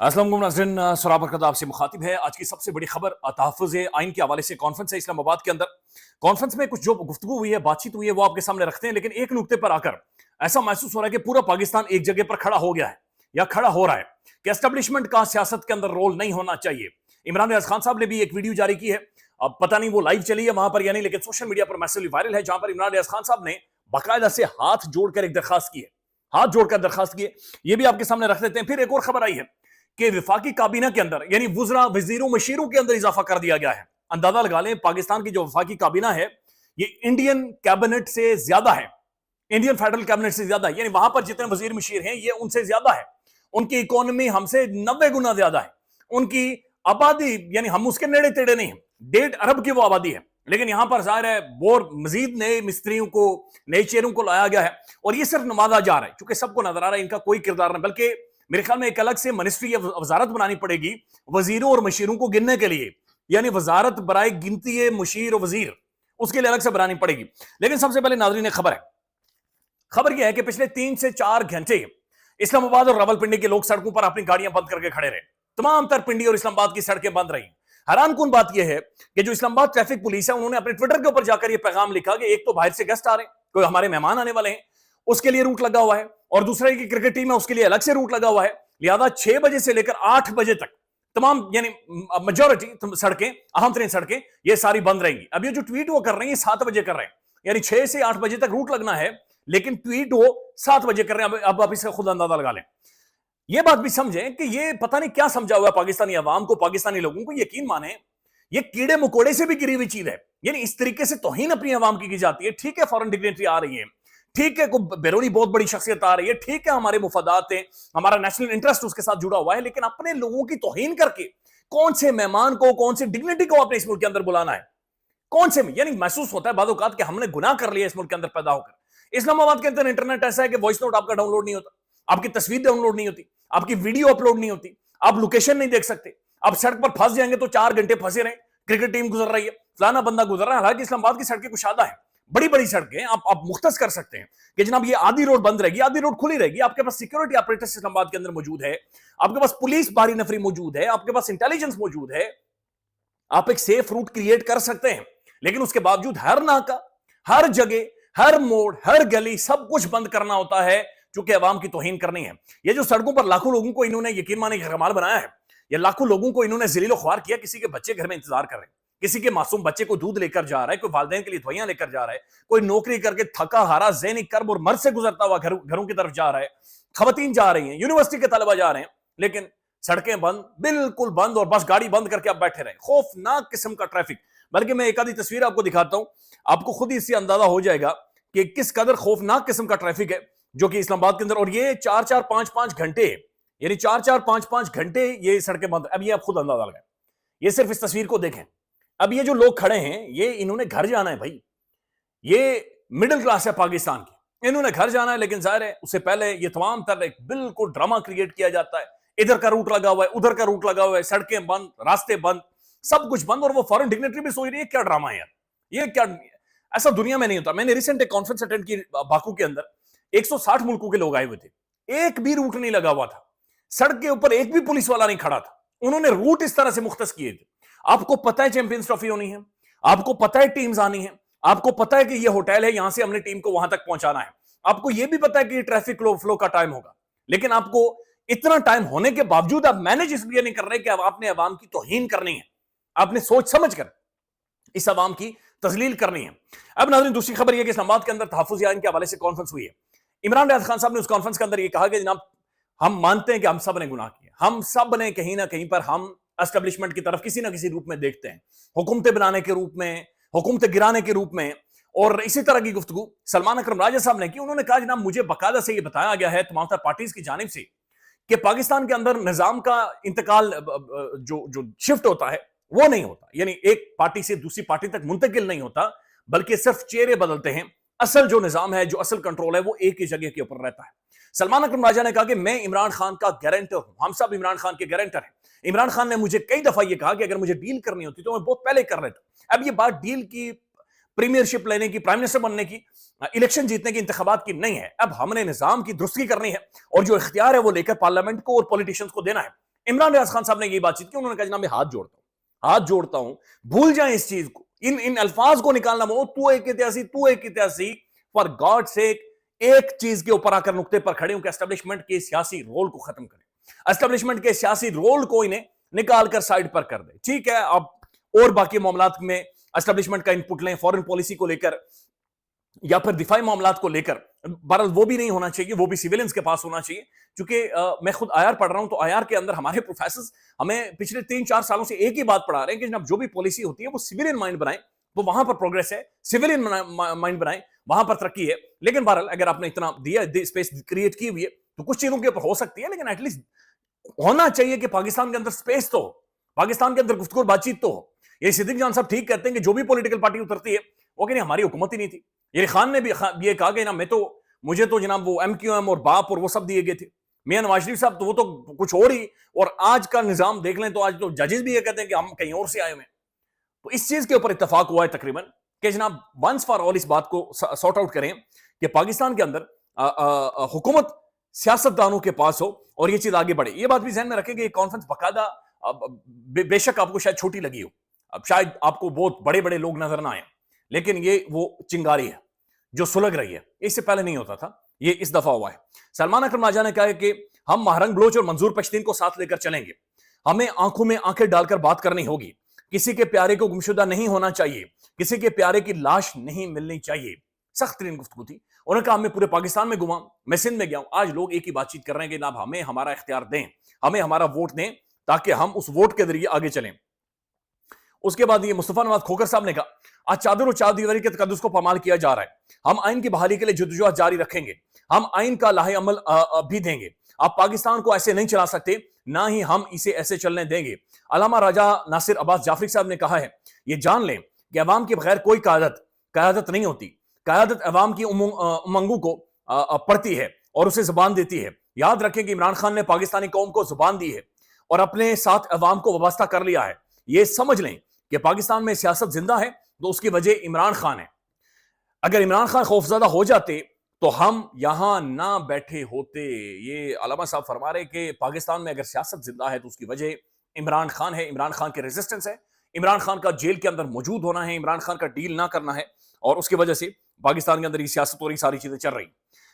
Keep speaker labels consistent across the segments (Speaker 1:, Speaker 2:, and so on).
Speaker 1: अस्सलाम वालेकुम नाज़रीन, सराब बरकत आपसे मुखातिब है। आज की सबसे बड़ी खबर तहफ़्फ़ुज़ आइन के हवाले से कॉन्फ्रेंस है इस्लामाबाद के अंदर। कॉन्फ्रेंस में कुछ जो गुफ्तगू हुई है, बातचीत हुई है, वो आपके सामने रखते हैं। लेकिन एक नुक्ते पर आकर ऐसा महसूस हो रहा है कि पूरा पाकिस्तान एक जगह पर खड़ा हो गया है या खड़ा हो रहा है कि एस्टेब्लिशमेंट का सियासत के अंदर रोल नहीं होना चाहिए। इमरान रियाज खान साहब ने भी एक वीडियो जारी की है, अब पता नहीं वो लाइव चली है वहां पर या नहीं, लेकिन सोशल मीडिया पर मैसिवली वायरल है, जहां पर इमरान रियाज खान साहब ने बाकायदा से हाथ जोड़कर एक दरखास्त की है। हाथ जोड़कर दरखास्त की है, ये भी आपके सामने रख देते हैं। फिर एक और खबर आई है कि विफाकी काबीना के अंदर यानी वुज़रा, वज़ीरों, मशीरों के अंदर इजाफा कर दिया गया है। अंदाजा लगा लें, पाकिस्तान की जो वफाकी काबीना है, ये इंडियन कैबिनेट से ज्यादा है, इंडियन फेडरल कैबिनेट से ज्यादा है। यानी वहां पर जितने वजीर मशीर हैं, ये उनसे ज्यादा है। उनकी इकोनॉमी हमसे 90 गुना ज्यादा है। उनकी आबादी यानी हम उसके नेड़े तेड़े नहीं है, 1.5 अरब की वो आबादी है। लेकिन यहां पर जाहिर है और मजीद नए मिस्त्रियों को, नए चेहरों को लाया गया है, और ये सिर्फ नवाजा जा रहा है, क्योंकि सबको नजर आ रहा है इनका कोई किरदार नहीं। बल्कि मेरे ख्याल में एक अलग से मिनिस्ट्री या वजारत बनानी पड़ेगी वजीरों और मशीरों को गिनने के लिए, यानी वजारत बराए गिनती मशीर और वजीर, उसके लिए अलग से बनानी पड़ेगी। लेकिन सबसे पहले नाज़रीन खबर है, खबर यह है कि पिछले 3 से 4 घंटे इस्लामाबाद और रावलपिंडी के लोग सड़कों पर अपनी गाड़ियां बंद करके खड़े रहे। तमाम तर पिंडी और इस्लामाबाद की सड़कें बंद रही। हैरान कुन बात यह है कि जो इस्लामाबाद ट्रैफिक पुलिस है, उन्होंने अपने ट्विटर के ऊपर जाकर यह पैगाम लिखा कि एक तो बाहर से गेस्ट आ रहे हैं, कोई हमारे मेहमान आने वाले हैं, उसके लिए रूट लगा हुआ है, और दूसरा की क्रिकेट टीम है, उसके लिए अलग से रूट लगा हुआ है। लिहाजा 6 बजे से लेकर 8 बजे तक तमाम यानी मेजोरिटी सड़कें, अहम तरीन सड़कें, ये सारी बंद रहेंगी। अब ये जो ट्वीट वो कर रहे हैं, 7 बजे कर रहे हैं, यानी 6 से 8 बजे तक रूट लगना है, लेकिन ट्वीट वो 7 बजे कर रहे हैं। अब आप इसका खुद अंदाजा लगा लें। ये बात भी समझें कि ये पता नहीं क्या समझा हुआ है पाकिस्तानी अवाम को, पाकिस्तानी लोगों को। यकीन माने, ये कीड़े मकोड़े से भी गिरी हुई चीज है। यानी इस तरीके से तौहीन अपनी अवाम की जाती है। ठीक है, फॉरेन डिग्नेटरी आ रही है, ठीक है, कोई बैरूनी बहुत बड़ी शख्सियत आ रही है, ठीक है, हमारे मुफादात हैं, हमारा नेशनल इंटरेस्ट उसके साथ जुड़ा हुआ है, लेकिन अपने लोगों की तौहीन करके कौन से मेहमान को, कौन सी डिग्निटी को अपने इस मुल्क के अंदर बुलाना है? कौन से, यानी महसूस होता है बादौकात कि हमने गुनाह कर लिया इस मुल्क के अंदर पैदा होकर। इस्लामाबाद के अंदर इंटरनेट ऐसा है कि वॉइस नोट आपका डाउनलोड नहीं होता, आपकी तस्वीर डाउनलोड नहीं होती, आपकी वीडियो अपलोड नहीं होती, आप लोकेशन नहीं देख सकते, आप सड़क पर फंस जाएंगे तो 4 घंटे फंसे रहे, क्रिकेट टीम गुजर रही है, फलाना बंदा गुजर रहा है। हालांकि इस्लामाबाद की सड़कें कुशादा है, बड़ी बड़ी सड़कें, आप मुख्तस कर सकते हैं कि जनाब ये आधी रोड बंद रहेगी, आधी रोड खुली रहेगी। आपके पास सिक्योरिटी ऑपरेटर्स इस्लामाबाद के अंदर मौजूद है, आपके पास पुलिस बारी नफरी मौजूद है, आपके पास इंटेलिजेंस मौजूद है, आप एक सेफ रूट क्रिएट कर सकते हैं। लेकिन उसके बावजूद हर नाका, हर जगह, हर मोड़, हर गली, सब कुछ बंद करना होता है, चूंकि अवाम की तौहीन करनी है। ये जो सड़कों पर लाखों लोगों को इन्होंने यकीन माने कमाल बनाया है, ये लाखों लोगों को इन्होंने ज़लील ख्वार किया। किसी के बच्चे घर में इंतजार कर रहे हैं, किसी के मासूम बच्चे को दूध लेकर जा रहा है, कोई वालिदैन के लिए दवाइयां लेकर जा रहा है, कोई नौकरी करके थका हारा ज़हनी कर्ब और मर्ज से गुजरता हुआ घरों की तरफ जा रहा है, खवातीन जा रही हैं, यूनिवर्सिटी के तलबा जा रहे हैं, लेकिन सड़कें बंद, बिल्कुल बंद, और बस गाड़ी बंद करके आप बैठे रहे। खौफनाक किस्म का ट्रैफिक। बल्कि मैं एक आधी तस्वीर आपको दिखाता हूं, आपको खुद ही इससे अंदाजा हो जाएगा कि किस कदर खौफनाक किस्म का ट्रैफिक है जो कि इस्लामाबाद के अंदर। और ये 4-4, 5-5 घंटे, यानी 4-4, 5-5 घंटे ये सड़कें बंद। अब ये आप खुद अंदाजा लगाएं, ये सिर्फ इस तस्वीर को देखें। अब ये जो लोग खड़े हैं, ये इन्होंने घर जाना है भाई, ये मिडिल क्लास है पाकिस्तान की, इन्होंने घर जाना है। लेकिन जाहिर है उससे पहले ये तमाम तरह एक बिल्कुल ड्रामा क्रिएट किया जाता है। इधर का रूट लगा हुआ है, उधर का रूट लगा हुआ है, सड़कें बंद, रास्ते बंद, सब कुछ बंद। और वो फॉरेन डिग्नेटरी भी सोच रही है क्या ड्रामा है यार, ये क्या, ऐसा दुनिया में नहीं होता। मैंने रिसेंट एक कॉन्फ्रेंस अटेंड की बाकू के अंदर, 160 मुल्कों के लोग आए हुए थे, एक भी रूट नहीं लगा हुआ था, सड़क के ऊपर एक भी पुलिस वाला नहीं खड़ा था। उन्होंने रूट इस तरह से मुख्तस किए थे। आपको पता है चैंपियंस ट्रॉफी होनी है, आपको पता है टीम्स आनी है, आपको पता है कि ये होटल है, यहां से हमने टीम को वहां तक पहुंचाना है, आपको यह भी पता है कि ट्रैफिक फ्लो का टाइम होगा, लेकिन आपको इतना टाइम होने के बावजूद आप मैनेज इसलिए नहीं कर रहे कि आपने अवाम की तौहीन करनी है, आपने सोच समझ कर इस अवाम की तजलील करनी है। अब नाज़रीन, दूसरी खबर यह कि इस्लामाबाद के अंदर तहफ़्फ़ुज़ आइन के हवाले से कॉन्फ्रेंस हुई है। इमरान रियाज खान साहब ने उस कॉन्फ्रेंस के अंदर यह कहा कि जनाब हम मानते हैं कि हम सब ने गुनाह किया, हम सब ने कहीं ना कहीं पर हम एस्टेब्लिशमेंट की तरफ किसी ना किसी रूप में देखते हैं, हुकूमतें बनाने के रूप में, हुकूमतें गिराने के रूप में। और इसी तरह की गुफ्तगू सलमान अकरम राजा साहब ने की। उन्होंने कहा जनाब मुझे बाकायदा से यह बताया गया है तमाम पार्टीज की जानिब से कि पाकिस्तान के अंदर निजाम का इंतकाल जो जो शिफ्ट होता है वो नहीं होता, यानी एक पार्टी से दूसरी पार्टी तक मुंतकिल नहीं होता, बल्कि सिर्फ चेहरे बदलते हैं। असल जो निजाम है, जो असल कंट्रोल है, वो एक ही जगह के ऊपर रहता है। सलमान अकरम राजा ने कहा कि मैं इमरान खान का गारंटर हूं, हम सब इमरान खान के गारंटर हैं। इमरान खान ने मुझे कई दफा यह कहा कि अगर मुझे डील करनी होती तो मैं बहुत पहले कर लेता। अब ये बात डील की, प्रीमियरशिप लेने की, प्राइम मिनिस्टर बनने की, इलेक्शन जीतने की, इंतखाबात की नहीं है। अब हमने निजाम की दुरुस्ती करनी है और जो इख्तियार है वो लेकर पार्लियामेंट को और पॉलिटिशियंस को देना है। عمران ریاض خان صاحب نے یہ بات چیت کی, انہوں نے کہا جناب میں ہاتھ جوڑتا ہوں بھول جائیں اس چیز کو, ان الفاظ کو نکالنا, تو ایک اتیاسی فار گاڈ سیک ایک چیز کے اوپر آ کر نقطے پر کھڑے ہوں کہ اسٹیبلشمنٹ کے سیاسی رول کو ختم کریں, اسٹیبلشمنٹ کے سیاسی رول کو انہیں نکال کر سائڈ پر کر دیں. ٹھیک ہے, اب اور باقی معاملات میں اسٹیبلشمنٹ کا انپٹ لیں, فورن پالیسی کو لے کر یا پھر دفاعی معاملات کو لے کر, بہرحال وہ بھی نہیں ہونا چاہیے, وہ بھی سیویلینز کے پاس ہونا چاہیے. چونکہ میں خود آیار پڑھ رہا ہوں, تو آیار کے اندر ہمارے پروفیسرز ہمیں پچھلے 3-4 سالوں سے ایک ہی بات پڑھا رہے ہیں کہ جناب جو بھی پالیسی ہوتی ہے وہ سیویلین مائنڈ بنائیں, وہ وہاں پر پروگریس ہے, سیویلین مائنڈ بنائیں, وہاں پر ترقی ہے. لیکن بہرحال اگر آپ نے اتنا دیا اسپیس کریٹ کی ہوئی ہے تو کچھ چیزوں کے اوپر ہو سکتی ہے, لیکن ایٹ لیسٹ ہونا چاہیے کہ پاکستان کے اندر اسپیس تو ہو, پاکستان کے اندر گفتگو اور بات چیت تو ہو. یہ صدیق جان صاحب ٹھیک کہتے ہیں کہ جو بھی پولیٹیکل پارٹی اترتی ہے وہ کہ نہیں ہماری حکومت ہی نہیں تھی. یہ خان نے بھی یہ کہا کہ مجھے تو جناب وہ ایم کیو ایم اور باپ اور وہ سب دیے گئے تھے. میاں نواز شریف صاحب تو وہ تو کچھ اور ہی, اور آج کا نظام دیکھ لیں تو آج تو ججز بھی یہ کہتے ہیں کہ ہم کہیں اور سے آئے ہوئے ہیں. تو اس چیز کے اوپر اتفاق ہوا ہے تقریباً کہ جناب ونس فار آل اس بات کو سارٹ آؤٹ کریں کہ پاکستان کے اندر حکومت سیاستدانوں کے پاس ہو اور یہ چیز آگے بڑھے. یہ بات بھی ذہن میں رکھیں کہ یہ کانفرنس باقاعدہ, بے شک آپ کو شاید چھوٹی لگی ہو, اب شاید آپ کو بہت بڑے بڑے لوگ نظر نہ آئے, لیکن یہ وہ چنگاری ہے جو سلگ رہی ہے, اس سے پہلے نہیں ہوتا تھا, یہ اس دفعہ ہوا ہے. سلمان اکرم راجہ نے کہا ہے کہ ہم مہرنگ بلوچ اور منظور پشتین کو ساتھ لے کر چلیں گے, ہمیں آنکھوں میں آنکھیں ڈال کر بات کرنی ہوگی, کسی کے پیارے کو گمشدہ نہیں ہونا چاہیے, کسی کے پیارے کی لاش نہیں ملنی چاہیے. سخت ترین گفتگو تھی. انہوں نے کہا ہمیں پورے پاکستان میں گھما, میں سندھ میں گیا ہوں, آج لوگ ایک ہی بات چیت کر رہے ہیں کہ جناب ہمیں ہمارا اختیار دیں, ہمیں ہمارا ووٹ دیں تاکہ ہم اس ووٹ کے ذریعے آگے چلیں. اس کے بعد یہ مصطفیٰ نواز کھوکھر صاحب نے کہا آج چادر اور چادیواری کے تقدس کو پامال کیا جا رہا ہے, ہم آئین کی بحالی کے لیے جدوجہد جاری رکھیں گے, ہم آئین کا لاہے عمل بھی دیں گے. آپ پاکستان کو ایسے نہیں چلا سکتے, نہ ہی ہم اسے ایسے چلنے دیں گے. علامہ راجہ ناصر عباس جعفری صاحب نے کہا ہے یہ جان لیں کہ عوام کے بغیر کوئی قیادت نہیں ہوتی, قیادت عوام کی امنگوں کو پڑھتی ہے اور اسے زبان دیتی ہے. یاد رکھیں کہ عمران خان نے پاکستانی قوم کو زبان دی ہے اور اپنے ساتھ عوام کو وابستہ کر لیا ہے. یہ سمجھ لیں کہ پاکستان میں سیاست زندہ ہے تو اس کی وجہ عمران خان ہے. اگر عمران خان خوفزدہ ہو جاتے تو ہم یہاں نہ بیٹھے ہوتے. یہ علامہ صاحب فرما رہے کہ پاکستان میں اگر سیاست زندہ ہے تو اس کی وجہ عمران خان ہے, عمران خان کے ریزسٹنس ہے, عمران خان کا جیل کے اندر موجود ہونا ہے, عمران خان کا ڈیل نہ کرنا ہے, اور اس کی وجہ سے پاکستان کے اندر یہ سیاست اور یہ ساری چیزیں چل رہی.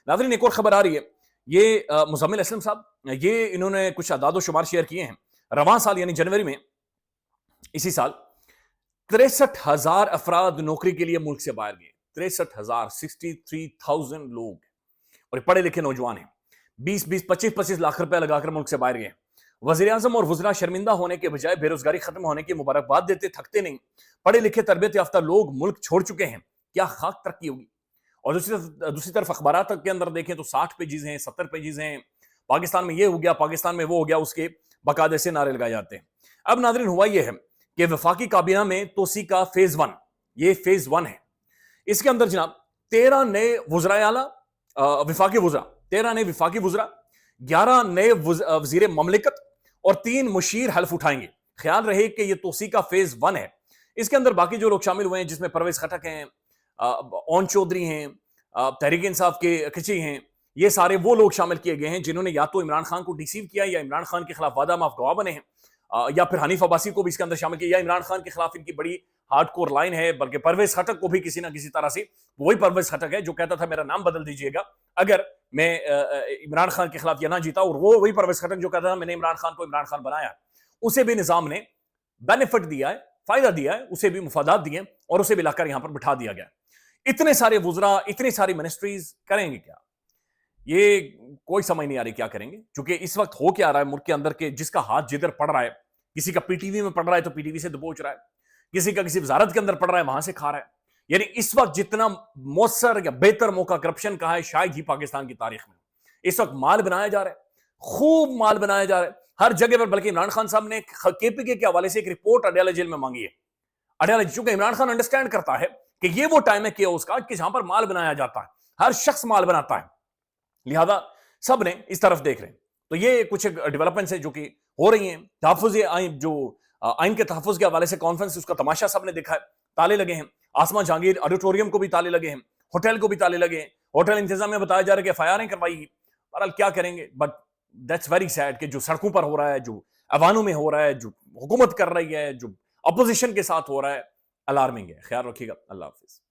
Speaker 1: ناظرین ایک اور خبر آ رہی ہے, یہ مزمل اسلم صاحب یہ انہوں نے کچھ اعداد و شمار شیئر کیے ہیں. رواں سال یعنی جنوری میں اسی سال 63,000 افراد نوکری کے لیے ملک سے باہر گئے. 63,000 لوگ, اور یہ پڑھے لکھے نوجوان ہیں, 20-25 لاکھ روپے لگا کر ملک سے باہر گئے. وزیر اعظم اور وزراء شرمندہ ہونے کے بجائے بے روزگاری ختم ہونے کی مبارکباد دیتے تھکتے نہیں. پڑھے لکھے تربیت یافتہ لوگ ملک چھوڑ چکے ہیں, کیا خاک ترقی ہوگی. اور دوسری طرف اخبارات کے اندر دیکھیں تو 60 پیجز ہیں, 70 پیجز ہیں, پاکستان میں یہ ہو گیا, پاکستان میں وہ ہو گیا, اس کے باقاعدے سے نعرے لگائے جاتے ہیں. اب ناظرین ہوا یہ ہے کہ وفاقی کابینہ میں توسیع کا فیز 1, یہ فیز 1 ہے. اس کے اندر جناب 13 نئے وزرائے اعلیٰ وفاقی وزراء, 13 نئے وفاقی وزراء, 11 نئے وزیر مملکت اور 3 مشیر حلف اٹھائیں گے. خیال رہے کہ یہ توسیع کا فیز 1 ہے. اس کے اندر باقی جو لوگ شامل ہوئے ہیں جس میں پرویز خٹک ہیں, اون چودھری ہیں, تحریک انصاف کے کچی ہیں, یہ سارے وہ لوگ شامل کیے گئے ہیں جنہوں نے یا تو عمران خان کو ڈیسیو کیا یا عمران خان کے خلاف وعدہ معاف گواہ بنے ہیں, یا پھر حنیف عباسی کو بھی اس کے اندر شامل کیا, یا عمران خان کے خلاف ان کی بڑی ہارڈ کور لائن ہے. بلکہ پرویز خٹک کو بھی کسی نہ کسی طرح سے, وہی پرویز خٹک ہے جو کہتا تھا میرا نام بدل دیجئے گا اگر میں عمران خان کے خلاف یا نہ جیتا, اور وہی پرویز خٹک جو کہتا تھا میں نے عمران خان کو عمران خان بنایا. اسے بھی نظام نے بینیفٹ دیا ہے, فائدہ دیا ہے, اسے بھی مفادات دیے اور اسے بھی لا کر یہاں پر بٹھا دیا گیا. اتنے سارے وزراء, اتنی ساری منسٹریز کریں گے کیا؟ یہ کوئی سمجھ نہیں آ رہی کیا کریں گے. چونکہ اس وقت ہو کیا رہا ہے ملک کے اندر کہ جس کا ہاتھ جدھر پڑ رہا ہے, کسی کا پی ٹی وی میں پڑ رہا ہے تو پی ٹی وی سے دبوچ رہا ہے, کسی کا کسی وزارت کے اندر پڑ رہا ہے وہاں سے کھا رہا ہے. یعنی اس وقت جتنا مؤثر یا بہتر موقع کرپشن کا ہے شاید ہی پاکستان کی تاریخ میں. اس وقت مال بنایا جا رہا ہے, خوب مال بنایا جا رہا ہے ہر جگہ پر. بلکہ عمران خان صاحب نے کے پی کے حوالے سے ایک رپورٹ اڈیالہ جیل میں مانگی ہے. اڈیالہ, چونکہ عمران خان انڈرسٹینڈ کرتا ہے کہ یہ وہ ٹائم ہے کیوس کا کہ جہاں پر مال بنایا جاتا ہے, ہر شخص مال بناتا ہے, لہذا سب نے اس طرف دیکھ رہے ہیں. تو یہ کچھ ڈیولپمنٹس ہیں جو کہ ہو رہی ہیں. تحفظ آئین, جو آئین کے تحفظ کے حوالے سے کانفرنس, اس کا تماشا سب نے دیکھا ہے. تالے لگے ہیں, آسما جہانگیر آڈیٹوریم کو بھی تالے لگے ہیں, ہوٹل کو بھی تالے لگے ہیں. ہوٹل انتظامیہ بتایا جا رہا ہے کہ FIR کروائی گی. بہرحال کیا کریں گے, بٹ دیٹس ویری سیڈ کہ جو سڑکوں پر ہو رہا ہے, جو ایوانوں میں ہو رہا ہے، جو حکومت کر رہی ہے، جو اپوزیشن کے ساتھ ہو رہا ہے، الارمنگ ہے. خیال رکھیے گا. اللہ حافظ.